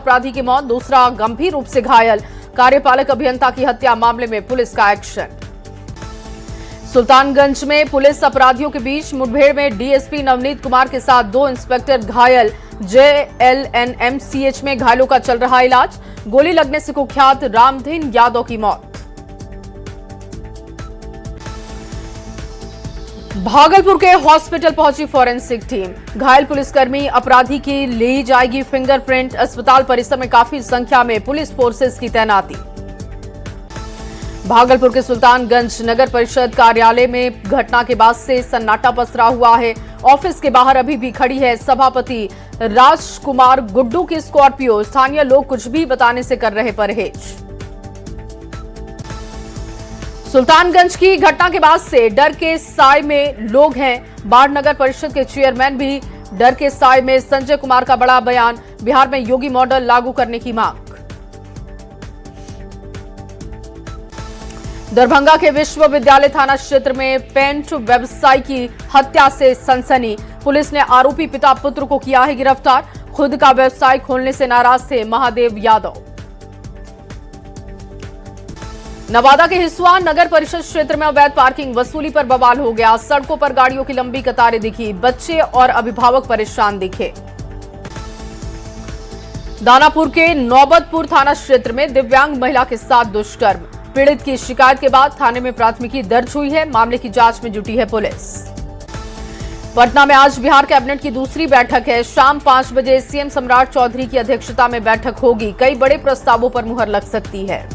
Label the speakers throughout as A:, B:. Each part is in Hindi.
A: अपराधी की मौत, दूसरा गंभीर रूप से घायल। कार्यपालक अभियंता की हत्या मामले में पुलिस का एक्शन। सुल्तानगंज में पुलिस अपराधियों के बीच मुठभेड़ में डीएसपी नवनीत कुमार के साथ 2 इंस्पेक्टर घायल। JLNMCH में घायलों का चल रहा इलाज। गोली लगने से कुख्यात रामधीन यादव की मौत। भागलपुर के हॉस्पिटल पहुंची फॉरेंसिक टीम। घायल पुलिसकर्मी अपराधी की ली जाएगी फिंगरप्रिंट। अस्पताल परिसर में काफी संख्या में पुलिस फोर्सेस की तैनाती। भागलपुर के सुल्तानगंज नगर परिषद कार्यालय में घटना के बाद से सन्नाटा पसरा हुआ है। ऑफिस के बाहर अभी भी खड़ी है सभापति राजकुमार गुड्डू की स्कॉर्पियो। स्थानीय लोग कुछ भी बताने से कर रहे परहेज। सुल्तानगंज की घटना के बाद से डर के साए में लोग हैं। बाढ़ नगर परिषद के चेयरमैन भी डर के साए में। संजय कुमार का बड़ा बयान, बिहार में योगी मॉडल लागू करने की मांग। दरभंगा के विश्वविद्यालय थाना क्षेत्र में पेंट व्यवसायी की हत्या से सनसनी। पुलिस ने आरोपी पिता पुत्र को किया है गिरफ्तार। खुद का व्यवसाय खोलने से नाराज थे महादेव यादव। नवादा के हिस्सा नगर परिषद क्षेत्र में अवैध पार्किंग वसूली पर बवाल हो गया। सड़कों पर गाड़ियों की लंबी कतारें दिखी। बच्चे और अभिभावक परेशान दिखे। दानापुर के नौबतपुर थाना क्षेत्र में दिव्यांग महिला के साथ दुष्कर्म। पीड़ित की शिकायत के बाद थाने में प्राथमिकी दर्ज हुई है। मामले की जांच में जुटी है पुलिस। पटना में आज बिहार कैबिनेट की दूसरी बैठक है। शाम 5 बजे सीएम सम्राट चौधरी की अध्यक्षता में बैठक होगी। कई बड़े प्रस्तावों पर मुहर लग सकती है।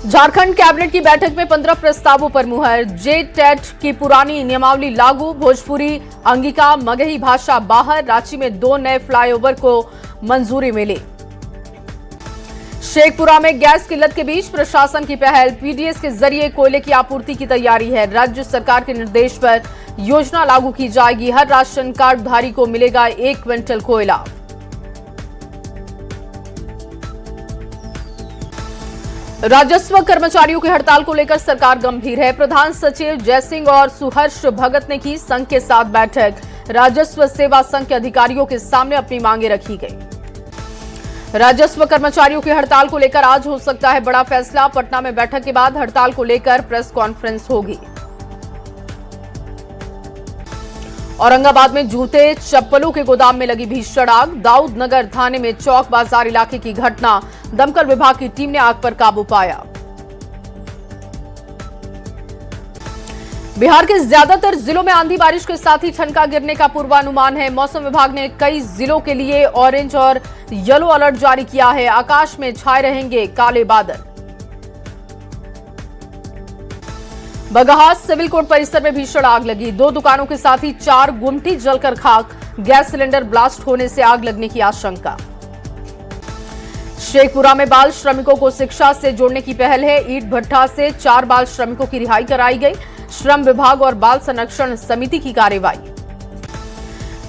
A: झारखंड कैबिनेट की बैठक में 15 प्रस्तावों पर मुहर। JTET की पुरानी नियमावली लागू। भोजपुरी, अंगिका, मगही भाषा बाहर। रांची में 2 नए फ्लाईओवर को मंजूरी मिली। शेखपुरा में गैस किल्लत के बीच प्रशासन की पहल। PDS के जरिए कोयले की आपूर्ति की तैयारी है। राज्य सरकार के निर्देश पर योजना लागू की जाएगी। हर राशन कार्डधारी को मिलेगा 1 क्विंटल कोयला। राजस्व कर्मचारियों की हड़ताल को लेकर सरकार गंभीर है। प्रधान सचिव जयसिंह और सुहर्ष भगत ने की संघ के साथ बैठक। राजस्व सेवा संघ के अधिकारियों के सामने अपनी मांगे रखी गई। राजस्व कर्मचारियों की हड़ताल को लेकर आज हो सकता है बड़ा फैसला। पटना में बैठक के बाद हड़ताल को लेकर प्रेस कॉन्फ्रेंस होगी। औरंगाबाद में जूते चप्पलों के गोदाम में लगी भीषण आग। दाऊद नगर थाने में चौक बाजार इलाके की घटना। दमकल विभाग की टीम ने आग पर काबू पाया। बिहार के ज्यादातर जिलों में आंधी बारिश के साथ ही ठनका गिरने का पूर्वानुमान है। मौसम विभाग ने कई जिलों के लिए ऑरेंज और येलो अलर्ट जारी किया है। आकाश में छाए रहेंगे काले बादल। बगहा सिविल कोर्ट परिसर में भीषण आग लगी। 2 दुकानों के साथ ही 4 गुमटी जलकर खाक। गैस सिलेंडर ब्लास्ट होने से आग लगने की आशंका। शेखपुरा में बाल श्रमिकों को शिक्षा से जोड़ने की पहल है। ईंट भट्ठा से 4 बाल श्रमिकों की रिहाई कराई गई। श्रम विभाग और बाल संरक्षण समिति की कार्रवाई।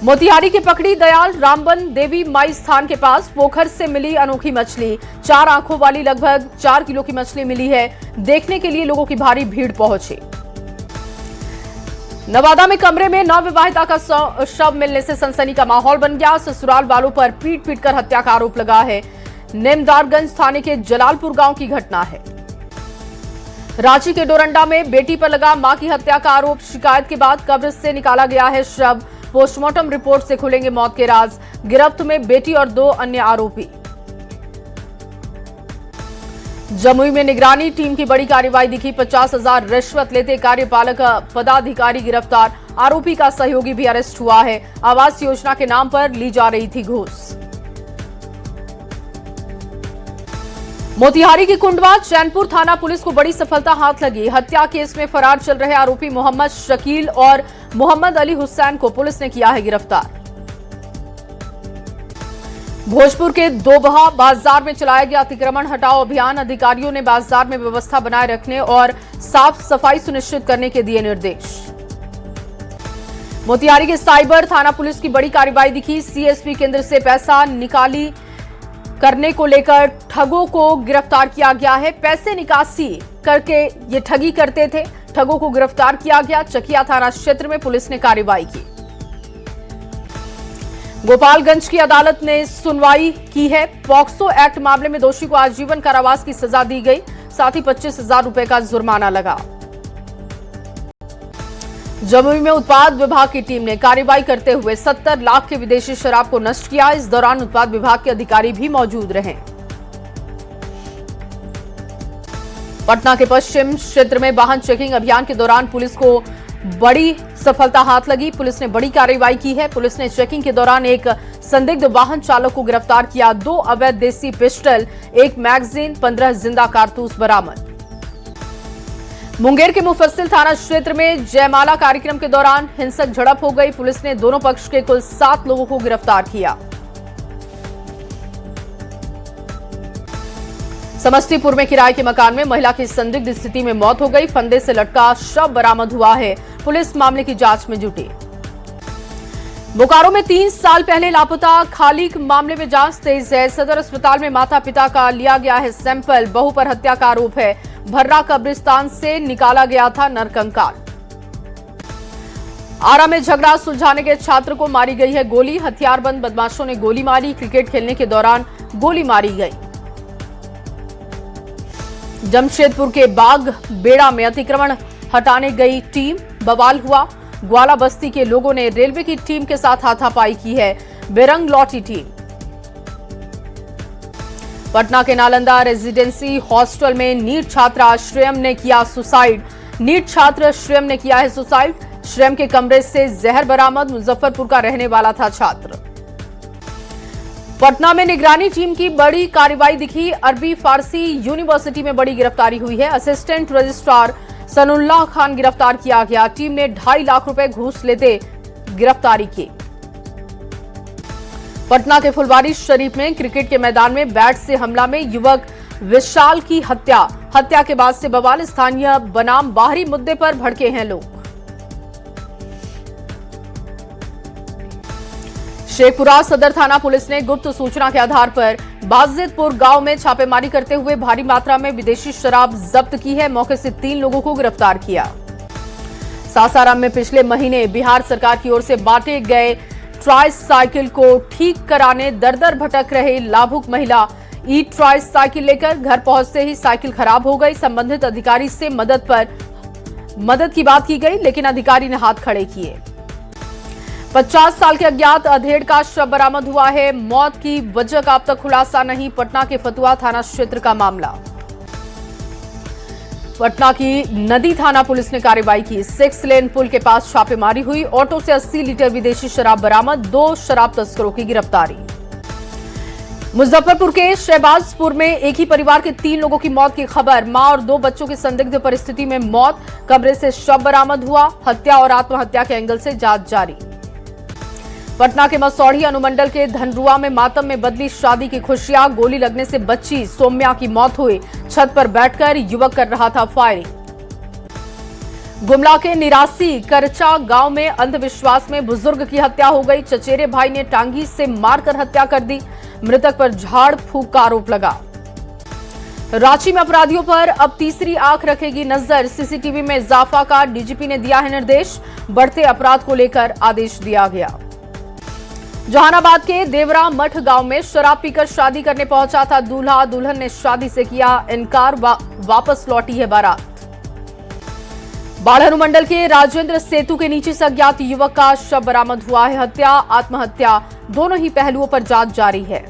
A: मोतिहारी के पकड़ी दयाल रामबन देवी माई स्थान के पास पोखर से मिली अनोखी मछली। 4 आंखों वाली लगभग 4 किलो की मछली मिली है। देखने के लिए लोगों की भारी भीड़ पहुंची। नवादा में कमरे में नवविवाहिता का शव मिलने से सनसनी का माहौल बन गया। ससुराल वालों पर पीट पीट कर हत्या का आरोप लगा है। नेमदारगंज थाने के जलालपुर गांव की घटना है। रांची के डोरंडा में बेटी पर लगा मां की हत्या का आरोप। शिकायत के बाद कब्र से निकाला गया है शव। पोस्टमार्टम रिपोर्ट से खुलेंगे मौत के राज। गिरफ्त में बेटी और 2 अन्य आरोपी। जमुई में निगरानी टीम की बड़ी कार्रवाई दिखी। 50,000 रिश्वत लेते कार्यपालक पदाधिकारी गिरफ्तार। आरोपी का सहयोगी भी अरेस्ट हुआ है। आवास योजना के नाम पर ली जा रही थी घूस। मोतिहारी की कुंडवा चैनपुर थाना पुलिस को बड़ी सफलता हाथ लगी। हत्या केस में फरार चल रहे आरोपी मोहम्मद शकील और मोहम्मद अली हुसैन को पुलिस ने किया है गिरफ्तार। भोजपुर के दोबहा बाजार में चलाया गया अतिक्रमण हटाओ अभियान। अधिकारियों ने बाजार में व्यवस्था बनाए रखने और साफ सफाई सुनिश्चित करने के दिए निर्देश। मोतिहारी के साइबर थाना पुलिस की बड़ी कार्रवाई दिखी। सीएसपी केंद्र से पैसा निकाली करने को लेकर ठगों को गिरफ्तार किया गया है। पैसे निकासी करके ये ठगी करते थे। ठगों को गिरफ्तार किया गया। चकिया थाना क्षेत्र में पुलिस ने कार्रवाई की। गोपालगंज की अदालत ने सुनवाई की है। पॉक्सो एक्ट मामले में दोषी को आजीवन कारावास की सजा दी गई, साथ ही 25,000 रुपए का जुर्माना लगा। जमुई में उत्पाद विभाग की टीम ने कार्रवाई करते हुए 70 लाख के विदेशी शराब को नष्ट किया। इस दौरान उत्पाद विभाग के अधिकारी भी मौजूद रहे। पटना के पश्चिम क्षेत्र में वाहन चेकिंग अभियान के दौरान पुलिस को बड़ी सफलता हाथ लगी। पुलिस ने बड़ी कार्रवाई की है। पुलिस ने चेकिंग के दौरान एक संदिग्ध वाहन चालक को गिरफ्तार किया। 2 अवैध देसी पिस्टल, 1 मैगजीन, 15 जिंदा कारतूस बरामद। मुंगेर के मुफस्सिल थाना क्षेत्र में जयमाला कार्यक्रम के दौरान हिंसक झड़प हो गई। पुलिस ने दोनों पक्ष के कुल 7 लोगों को गिरफ्तार किया। समस्तीपुर में किराए के मकान में महिला की संदिग्ध स्थिति में मौत हो गई। फंदे से लटका शव बरामद हुआ है। पुलिस मामले की जांच में जुटी। बोकारो में 3 साल पहले लापता खालिक मामले में जांच तेज है। सदर अस्पताल में माता पिता का लिया गया है सैंपल। बहू पर हत्या का आरोप है। भर्रा कब्रिस्तान से निकाला गया था नरकंकाल। आरा में झगड़ा सुलझाने के छात्र को मारी गई है गोली। हथियारबंद बदमाशों ने गोली मारी। क्रिकेट खेलने के दौरान गोली मारी गई। जमशेदपुर के बाग बेड़ा में अतिक्रमण हटाने गई टीम, बवाल हुआ। ग्वाला बस्ती के लोगों ने रेलवे की टीम के साथ हाथापाई की है। बेरंग लौटी टीम। पटना के नालंदा रेजिडेंसी हॉस्टल में नीट छात्रा श्रेयम ने किया सुसाइड। नीट छात्र श्रेयम ने किया है सुसाइड। श्रेयम के कमरे से जहर बरामद। मुजफ्फरपुर का रहने वाला था छात्र। पटना में निगरानी टीम की बड़ी कार्रवाई दिखी। अरबी फारसी यूनिवर्सिटी में बड़ी गिरफ्तारी हुई है। असिस्टेंट रजिस्ट्रार सनुल्लाह खान गिरफ्तार किया गया। टीम ने 2.5 लाख रुपए घूस लेते गिरफ्तारी की। पटना के फुलवारी शरीफ में क्रिकेट के मैदान में बैट से हमला में युवक विशाल की हत्या के बाद से बवाल। स्थानीय बनाम बाहरी मुद्दे पर भड़के हैं लोग। शेखपुरा सदर थाना पुलिस ने गुप्त सूचना के आधार पर बाजिदपुर गांव में छापेमारी करते हुए भारी मात्रा में विदेशी शराब जब्त की है। मौके से 3 लोगों को गिरफ्तार किया। सासाराम में पिछले महीने बिहार सरकार की ओर से बांटे गए ट्राई साइकिल को ठीक कराने दर-दर भटक रहे लाभुक महिला ई ट्राई साइकिल लेकर घर पहुंचते ही साइकिल खराब हो गई। संबंधित अधिकारी से मदद की बात की गई, लेकिन अधिकारी ने हाथ खड़े किए। 50 साल के अज्ञात अधेड़ का शव बरामद हुआ है। मौत की वजह का अब तक खुलासा नहीं। पटना के फतुहा थाना क्षेत्र का मामला। पटना की नदी थाना पुलिस ने कार्रवाई की। 6 लेन पुल के पास छापेमारी हुई। ऑटो से 80 लीटर विदेशी शराब बरामद। 2 शराब तस्करों की गिरफ्तारी। मुजफ्फरपुर के शहबाजपुर में एक ही परिवार के 3 लोगों की मौत की खबर। मां और 2 बच्चों की संदिग्ध परिस्थिति में मौत। कमरे से शव बरामद हुआ। हत्या और आत्महत्या के एंगल से जांच जारी। पटना के मसौढ़ी अनुमंडल के धनरुआ में मातम में बदली शादी की खुशियां। गोली लगने से बच्ची सौम्या की मौत हुई। छत पर बैठकर युवक कर रहा था फायरिंग। गुमला के निरासी करचा गांव में अंधविश्वास में बुजुर्ग की हत्या हो गई। चचेरे भाई ने टांगी से मारकर हत्या कर दी। मृतक पर झाड़ फूंक का आरोप लगा। रांची में अपराधियों पर अब तीसरी आंख रखेगी नजर। सीसीटीवी में इजाफा का डीजीपी ने दिया है निर्देश। बढ़ते अपराध को लेकर आदेश दिया गया। जहानाबाद के देवरा मठ गांव में शराब पीकर शादी करने पहुंचा था दूल्हा। दुल्हन ने शादी से किया इनकार। वापस लौटी है बारात। बाढ़ अनुमंडल के राजेंद्र सेतु के नीचे से अज्ञात युवक का शव बरामद हुआ है। हत्या आत्महत्या दोनों ही पहलुओं पर जांच जारी है।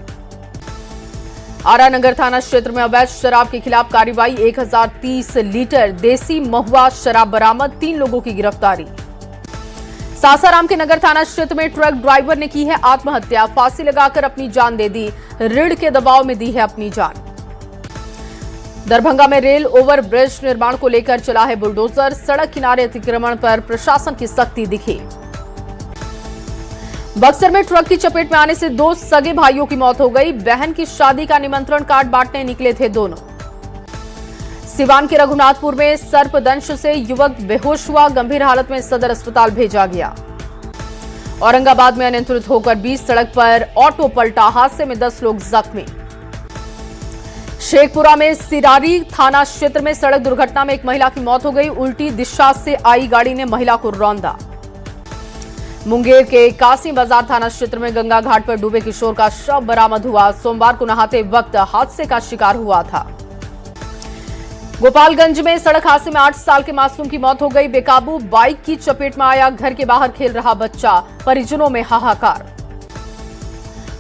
A: आरा नगर थाना क्षेत्र में अवैध शराब के खिलाफ कार्रवाई। 1030 लीटर देसी महुआ शराब बरामद। 3 लोगों की गिरफ्तारी। सासाराम के नगर थाना क्षेत्र में ट्रक ड्राइवर ने की है आत्महत्या। फांसी लगाकर अपनी जान दे दी। ऋण के दबाव में दी है अपनी जान। दरभंगा में रेल ओवर ब्रिज निर्माण को लेकर चला है बुलडोजर। सड़क किनारे अतिक्रमण पर प्रशासन की सख्ती दिखी। बक्सर में ट्रक की चपेट में आने से 2 सगे भाइयों की मौत हो गई। बहन की शादी का निमंत्रण कार्ड बांटने निकले थे दोनों। सिवान के रघुनाथपुर में सर्पदंश से युवक बेहोश हुआ। गंभीर हालत में सदर अस्पताल भेजा गया। औरंगाबाद में अनियंत्रित होकर 20 सड़क पर ऑटो पलटा। हादसे में 10 लोग जख्मी। शेखपुरा में सिरारी थाना क्षेत्र में सड़क दुर्घटना में एक महिला की मौत हो गई। उल्टी दिशा से आई गाड़ी ने महिला को रौंदा। मुंगेर के कासी बाजार थाना क्षेत्र में गंगा घाट पर डूबे किशोर का शव बरामद हुआ। सोमवार को नहाते वक्त हादसे का शिकार हुआ था। गोपालगंज में सड़क हादसे में 8 साल के मासूम की मौत हो गई। बेकाबू बाइक की चपेट में आया घर के बाहर खेल रहा बच्चा, परिजनों में हाहाकार।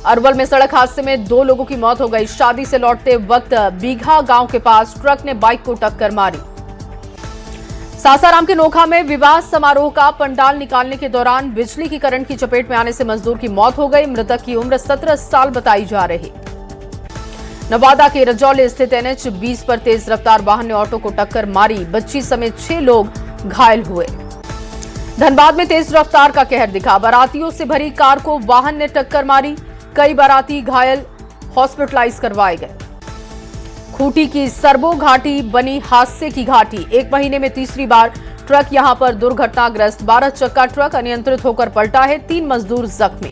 A: अरवल में सड़क हादसे में 2 लोगों की मौत हो गई। शादी से लौटते वक्त बीघा गांव के पास ट्रक ने बाइक को टक्कर मारी। सासाराम के नोखा में विवाह समारोह का पंडाल निकालने के दौरान बिजली की करंट की चपेट में आने से मजदूर की मौत हो गई। मृतक की उम्र 17 साल बताई जा रही। नवादा के रजौली स्थित NH 20 पर तेज रफ्तार वाहन ने ऑटो को टक्कर मारी। बच्ची समेत 6 लोग घायल हुए। धनबाद में तेज रफ्तार का कहर दिखा। बारातियों से भरी कार को वाहन ने टक्कर मारी। कई बाराती घायल, हॉस्पिटलाइज करवाए गए। खूंटी की सरबो घाटी बनी हादसे की घाटी। 1 महीने में तीसरी बार ट्रक यहां पर दुर्घटनाग्रस्त। 12 चक्का ट्रक अनियंत्रित होकर पलटा है। 3 मजदूर जख्मी।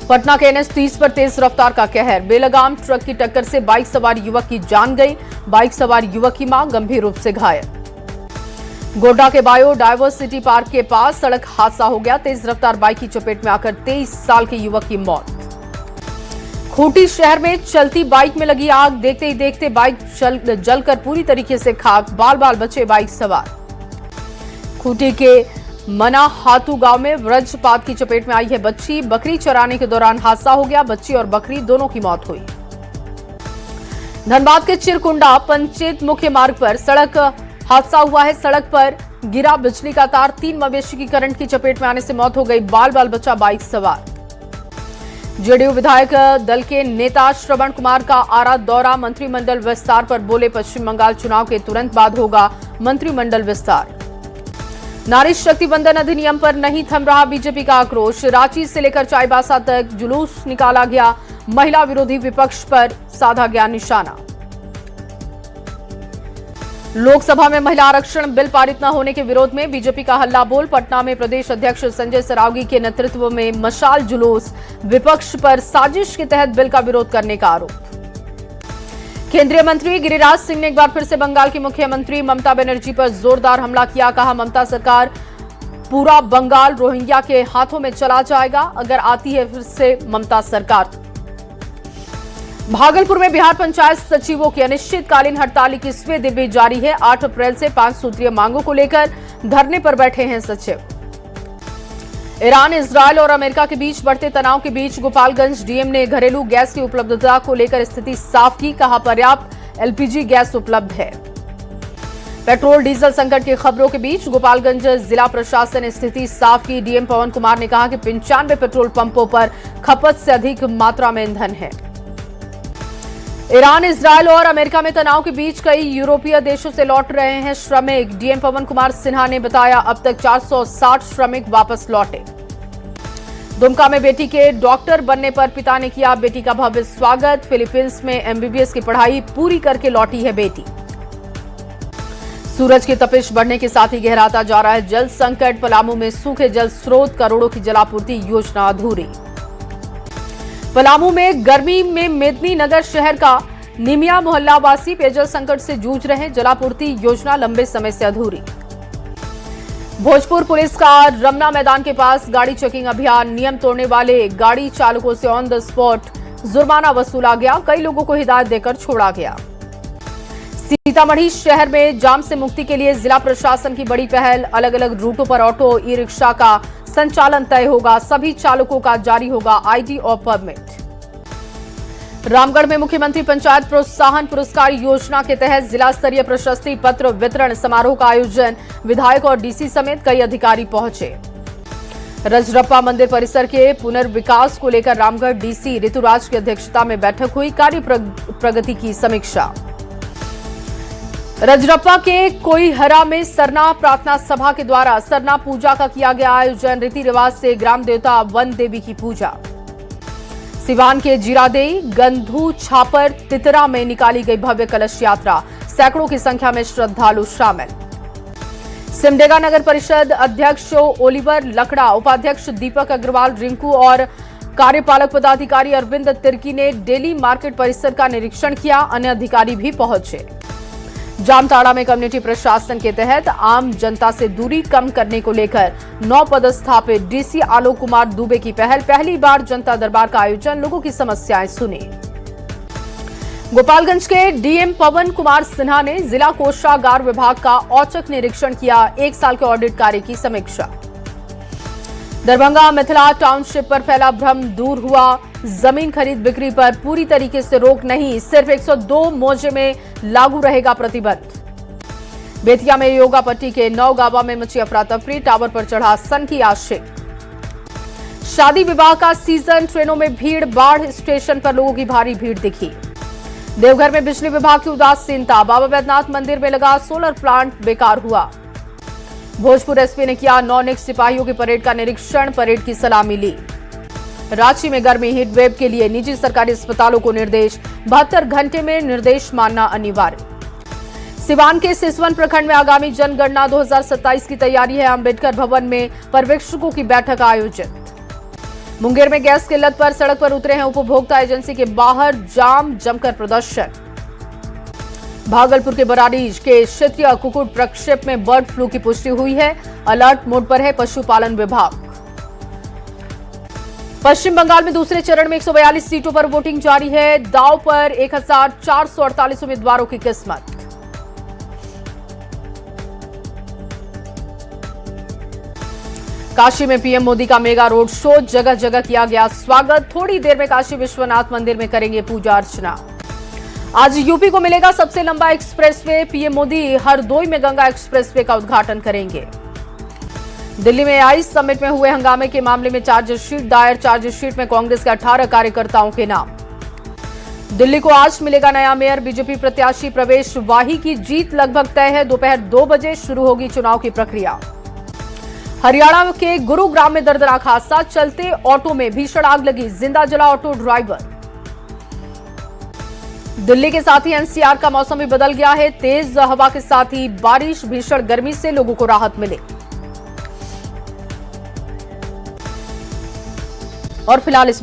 A: पटना के NH 30 पर तेज रफ्तार का कहर। बेलगाम ट्रक की टक्कर से बाइक सवार युवक की जान गई। बाइक सवार युवक की मां गंभीर रूप से घायल। गोड्डा के बायोडायवर्सिटी पार्क के पास सड़क हादसा हो गया। तेज रफ्तार बाइक की चपेट में आकर 23 साल के युवक की मौत। खूंटी शहर में चलती बाइक में लगी आग। देखते ही देखते बाइक जलकर पूरी तरीके से खाक। बाल बाल बचे बाइक सवार। खूंटी के मना हाथू गांव में वज्रपात की चपेट में आई है बच्ची। बकरी चराने के दौरान हादसा हो गया। बच्ची और बकरी दोनों की मौत हुई। धनबाद के चिरकुंडा पंचायत मुख्य मार्ग पर सड़क हादसा हुआ है। सड़क पर गिरा बिजली का तार। 3 मवेशी की करंट की चपेट में आने से मौत हो गई। बाल बाल बचा बाइक सवार। जेडीयू विधायक दल के नेता श्रवण कुमार का आरा दौरा। मंत्रिमंडल विस्तार पर बोले, पश्चिम बंगाल चुनाव के तुरंत बाद होगा मंत्रिमंडल विस्तार। नारी शक्ति बंधन अधिनियम पर नहीं थम रहा बीजेपी का आक्रोश। रांची से लेकर चाईबासा तक जुलूस निकाला गया। महिला विरोधी विपक्ष पर साधा गया निशाना। लोकसभा में महिला आरक्षण बिल पारित न होने के विरोध में बीजेपी का हल्ला बोल। पटना में प्रदेश अध्यक्ष संजय सरावगी के नेतृत्व में मशाल जुलूस। विपक्ष पर साजिश के तहत बिल का विरोध करने का आरोप। केंद्रीय मंत्री गिरिराज सिंह ने एक बार फिर से बंगाल की मुख्यमंत्री ममता बनर्जी पर जोरदार हमला किया। कहा, ममता सरकार पूरा बंगाल रोहिंग्या के हाथों में चला जाएगा अगर आती है फिर से ममता सरकार। भागलपुर में बिहार पंचायत सचिवों की अनिश्चितकालीन हड़ताल 21वें दिन भी जारी है। 8 अप्रैल से 5 सूत्रीय मांगों को लेकर धरने पर बैठे हैं सचिव। ईरान, इजरायल और अमेरिका के बीच बढ़ते तनाव के बीच गोपालगंज डीएम ने घरेलू गैस की उपलब्धता को लेकर स्थिति साफ की। कहा, पर्याप्त LPG गैस उपलब्ध है। पेट्रोल डीजल संकट की खबरों के बीच गोपालगंज जिला प्रशासन ने स्थिति साफ की। डीएम पवन कुमार ने कहा कि 95 पेट्रोल पंपों पर खपत से अधिक मात्रा में ईंधन है। ईरान, इजरायल और अमेरिका में तनाव के बीच कई यूरोपीय देशों से लौट रहे हैं श्रमिक। डीएम पवन कुमार सिन्हा ने बताया, अब तक 460 श्रमिक वापस लौटे। दुमका में बेटी के डॉक्टर बनने पर पिता ने किया बेटी का भव्य स्वागत। फिलीपींस में MBBS की पढ़ाई पूरी करके लौटी है बेटी। सूरज की तपिश बढ़ने के साथ ही गहराता जा रहा है जल संकट। पलामू में सूखे जल स्रोत, करोड़ों की जलापूर्ति योजना अधूरी। पलामू में गर्मी में मेदनी नगर शहर का निमिया मोहल्ला वासी पेयजल संकट से जूझ रहे। जलापूर्ति योजना लंबे समय से अधूरी। भोजपुर पुलिस का रमना मैदान के पास गाड़ी चेकिंग अभियान। नियम तोड़ने वाले गाड़ी चालकों से ऑन द स्पॉट जुर्माना वसूला गया। कई लोगों को हिदायत देकर छोड़ा गया। सीतामढ़ी शहर में जाम से मुक्ति के लिए जिला प्रशासन की बड़ी पहल। अलग अलग रूटों पर ऑटो, ई रिक्शा का संचालन तय होगा। सभी चालकों का जारी होगा ID और परमिट। रामगढ़ में मुख्यमंत्री पंचायत प्रोत्साहन पुरस्कार योजना के तहत जिला स्तरीय प्रशस्ति पत्र वितरण समारोह का आयोजन। विधायक और DC समेत कई अधिकारी पहुंचे। रजरप्पा मंदिर परिसर के पुनर्विकास को लेकर रामगढ़ DC ऋतुराज की अध्यक्षता में बैठक हुई। कार्य प्रगति की समीक्षा। रजरप्पा के कोईहरा में सरना प्रार्थना सभा के द्वारा सरना पूजा का किया गया आयोजन। रीति रिवाज से ग्राम देवता वन देवी की पूजा। सिवान के जीरादेई, गंधू छापर, तितरा में निकाली गई भव्य कलश यात्रा। सैकड़ों की संख्या में श्रद्धालु शामिल। सिमडेगा नगर परिषद अध्यक्ष ओलिवर लकड़ा, उपाध्यक्ष दीपक अग्रवाल, रिंकू और कार्यपालक पदाधिकारी अरविंद तिर्की ने डेली मार्केट परिसर का निरीक्षण किया। अन्य अधिकारी भी पहुंचे। जामताड़ा में कम्युनिटी प्रशासन के तहत आम जनता से दूरी कम करने को लेकर 9 पदस्थापित डीसी आलोक कुमार दुबे की पहली बार जनता दरबार का आयोजन, लोगों की समस्याएं सुनी। गोपालगंज के डीएम पवन कुमार सिन्हा ने जिला कोषागार विभाग का औचक निरीक्षण किया, 1 साल के ऑडिट कार्य की समीक्षा। दरभंगा मिथिला टाउनशिप पर फैला भ्रम दूर हुआ, जमीन खरीद बिक्री पर पूरी तरीके से रोक नहीं, सिर्फ 102 मौजे में लागू रहेगा प्रतिबंध। बेतिया में योगा पट्टी के नौगावा में मची अफरा तफरी, टावर पर चढ़ा सन की आशिक। शादी विवाह का सीजन, ट्रेनों में भीड़, बाढ़ स्टेशन पर लोगों की भारी भीड़ दिखी। देवघर में बिजली विभाग की उदासीनता, बाबा वैद्यनाथ मंदिर में लगा सोलर प्लांट बेकार हुआ। भोजपुर एसपी ने किया नौनिक सिपाहियों की परेड का निरीक्षण, परेड की सलामी ली। रांची में गर्मी हीट वेव के लिए निजी सरकारी अस्पतालों को निर्देश, 72 घंटे में निर्देश मानना अनिवार्य। सिवान के सिसवन प्रखंड में आगामी जनगणना 2027 की तैयारी है, अंबेडकर भवन में पर्यवेक्षकों की बैठक आयोजित। मुंगेर में गैस किल्लत पर सड़क पर उतरे हैं उपभोक्ता, एजेंसी के बाहर जाम जमकर प्रदर्शन। भागलपुर के बराडीज के क्षेत्रीय कुक्कुट प्रक्षेप में बर्ड फ्लू की पुष्टि हुई है, अलर्ट मोड पर है पशुपालन विभाग। पश्चिम बंगाल में दूसरे चरण में 142 सीटों पर वोटिंग जारी है, दांव पर 1448 उम्मीदवारों की किस्मत। काशी में पीएम मोदी का मेगा रोड शो, जगह जगह किया गया स्वागत। थोड़ी देर में काशी विश्वनाथ मंदिर में करेंगे पूजा अर्चना। आज यूपी को मिलेगा सबसे लंबा एक्सप्रेसवे, पीएम मोदी हरदोई में गंगा एक्सप्रेसवे का उद्घाटन करेंगे। दिल्ली में आइस समिट में हुए हंगामे के मामले में चार्जशीट दायर, चार्जशीट में कांग्रेस के 18 कार्यकर्ताओं के नाम। दिल्ली को आज मिलेगा नया मेयर, बीजेपी प्रत्याशी प्रवेश वाही की जीत लगभग तय है, दोपहर 2 बजे शुरू होगी चुनाव की प्रक्रिया। हरियाणा के गुरुग्राम में दर्दनाक हादसा, चलते ऑटो में भीषण आग लगी, जिंदा जला ऑटो ड्राइवर। दिल्ली के साथ ही एनसीआर का मौसम भी बदल गया है, तेज हवा के साथ ही बारिश, भीषण गर्मी से लोगों को राहत मिले। और फिलहाल इस